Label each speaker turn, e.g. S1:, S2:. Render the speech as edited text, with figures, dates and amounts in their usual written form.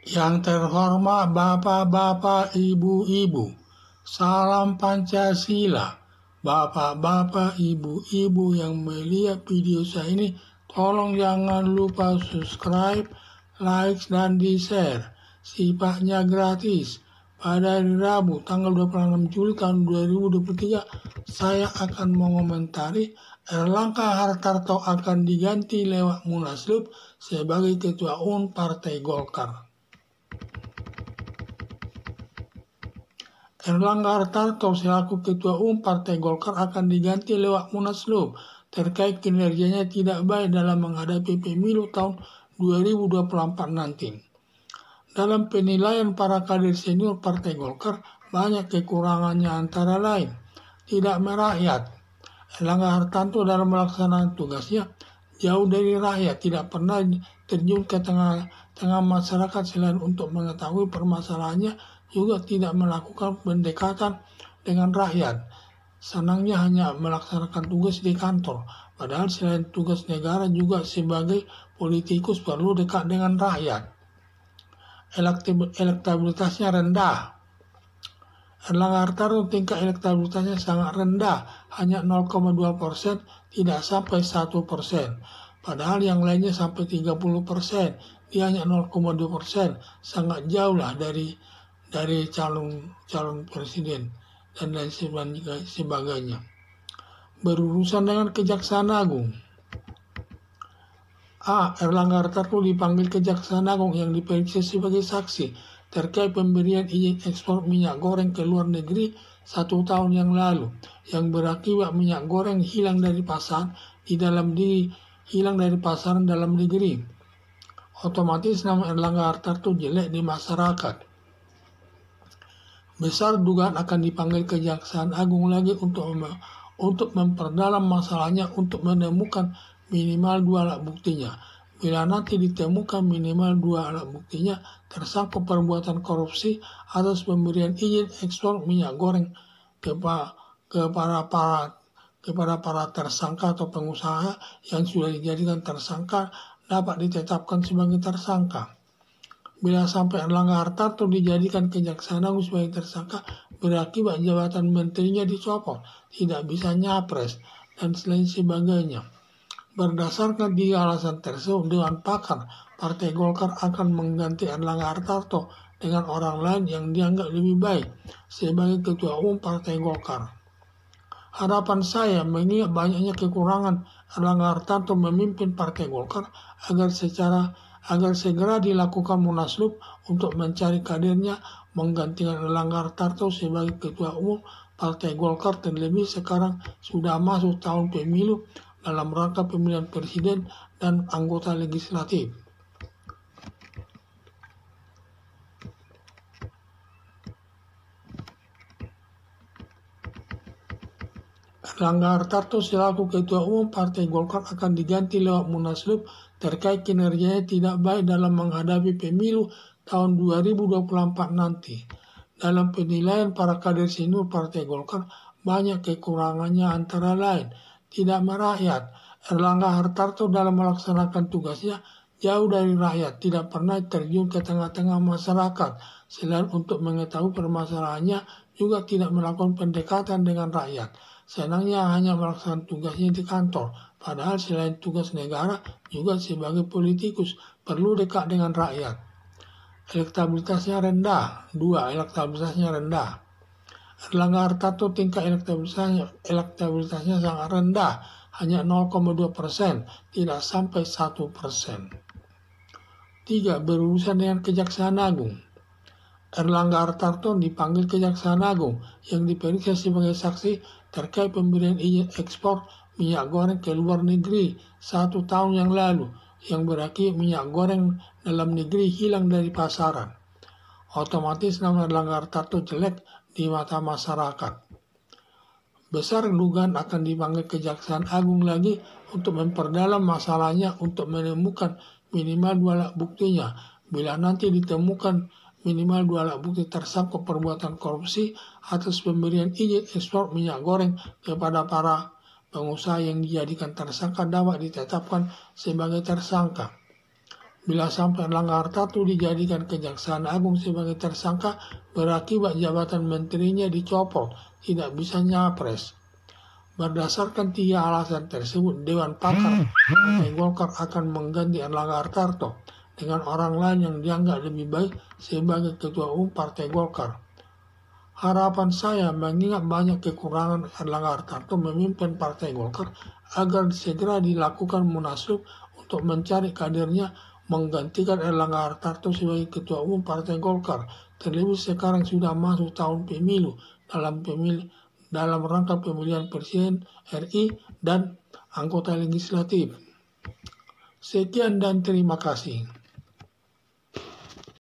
S1: Yang terhormat Bapak-Bapak, Ibu-Ibu, salam Pancasila. Bapak-bapak, ibu-ibu yang melihat video saya ini, tolong jangan lupa subscribe, like, dan di-share. Sifatnya gratis. Pada hari Rabu, tanggal 26 Juli tahun 2023, saya akan mengomentari Erlangga Hartarto akan diganti lewat Munaslup sebagai Ketua Umum Partai Golkar. Erlangga Hartarto selaku Ketua Umum Partai Golkar akan diganti lewat Munaslup terkait kinerjanya tidak baik dalam menghadapi pemilu tahun 2024 nanti. Dalam penilaian para kader senior Partai Golkar, banyak kekurangannya antara lain tidak merakyat. Erlangga Hartarto dalam melaksanakan tugasnya jauh dari rakyat, tidak pernah terjun ke tengah masyarakat selain untuk mengetahui permasalahannya, juga tidak melakukan pendekatan dengan rakyat. Senangnya hanya melaksanakan tugas di kantor, padahal selain tugas negara juga sebagai politikus perlu dekat dengan rakyat. Elektabilitasnya rendah. Erlangga Hartarto tingkat elektabilitasnya sangat rendah, hanya 0,2%, tidak sampai 1%. Padahal yang lainnya sampai 30%, dia hanya 0,2%, sangat jauh lah dari calon presiden dan lain sebagainya. Berurusan dengan Kejaksaan Agung. Erlangga Hartarto dipanggil Kejaksaan Agung yang diperiksa sebagai saksi terkait pemberian izin ekspor minyak goreng ke luar negeri 1 tahun yang lalu, yang berakibat minyak goreng hilang dari pasaran dalam negeri. Otomatis nama Erlangga Hartarto jelek di masyarakat. Besar dugaan akan dipanggil Kejaksaan Agung lagi untuk memperdalam masalahnya, untuk menemukan minimal 2 alat buktinya. Bila nanti ditemukan minimal 2 alat buktinya, tersangka perbuatan korupsi atas pemberian izin ekspor minyak goreng kepada para tersangka atau pengusaha yang sudah dijadikan tersangka dapat ditetapkan sebagai tersangka. Bila sampai Erlangga Hartarto dijadikan Kejaksaan Agung sebagai tersangka, berakibat jabatan menterinya dicopot, tidak bisa nyapres, dan lain sebagainya. Berdasarkan 3 alasan tersebut, Dewan Pakar Partai Golkar akan mengganti Erlangga Hartarto dengan orang lain yang dianggap lebih baik sebagai Ketua Umum Partai Golkar. Harapan saya mengingat banyaknya kekurangan Erlangga Hartarto memimpin Partai Golkar agar segera dilakukan Munaslup untuk mencari kadernya menggantikan Erlangga Hartarto sebagai Ketua Umum Partai Golkar, terlebih sekarang sudah masuk tahun pemilu dalam rangka pemilihan presiden dan anggota legislatif. Erlangga Hartarto selaku Ketua Umum Partai Golkar akan diganti lewat Munaslup terkait kinerjanya tidak baik dalam menghadapi pemilu tahun 2024 nanti. Dalam penilaian para kader senior Partai Golkar, banyak kekurangannya antara lain tidak merakyat. Erlangga Hartarto dalam melaksanakan tugasnya jauh dari rakyat, tidak pernah terjun ke tengah-tengah masyarakat. Selain untuk mengetahui permasalahannya, juga tidak melakukan pendekatan dengan rakyat. Senangnya hanya melaksanakan tugasnya di kantor, padahal selain tugas negara, juga sebagai politikus perlu dekat dengan rakyat. Elektabilitasnya rendah. 2. Elektabilitasnya rendah. Erlangga Hartarto tingkat elektabilitasnya sangat rendah, hanya 0,2%, tidak sampai 1%. 3. Berurusan dengan Kejaksaan Agung. Erlangga Hartarto dipanggil Kejaksaan Agung yang diperiksa sebagai saksi terkait pemberian izin ekspor minyak goreng ke luar negeri 1 tahun yang lalu, yang berakibat minyak goreng dalam negeri hilang dari pasaran. Otomatis nama Erlangga Hartarto jelek di mata masyarakat. Besar dugaan akan dipanggil Kejaksaan Agung lagi untuk memperdalam masalahnya, untuk menemukan minimal 2 alat buktinya. Bila nanti ditemukan minimal 2 alat bukti tersangka perbuatan korupsi atas pemberian izin ekspor minyak goreng kepada para pengusaha yang dijadikan tersangka dapat ditetapkan sebagai tersangka. Bila sampai Erlangga Hartarto dijadikan Kejaksaan Agung sebagai tersangka, berakibat jabatan menterinya dicopot, tidak bisa nyapres. Berdasarkan 3 alasan tersebut, Dewan Pakar Partai Golkar akan mengganti Erlangga Hartarto dengan orang lain yang dianggap lebih baik sebagai Ketua Umum Partai Golkar. Harapan saya mengingat banyak kekurangan Erlangga Hartarto memimpin Partai Golkar agar segera dilakukan munaslup untuk mencari kadernya menggantikan Erlangga Hartarto sebagai Ketua Umum Partai Golkar. Terlebih sekarang sudah masuk tahun pemilu dalam rangka pemilihan Presiden RI dan anggota legislatif. Sekian dan terima kasih.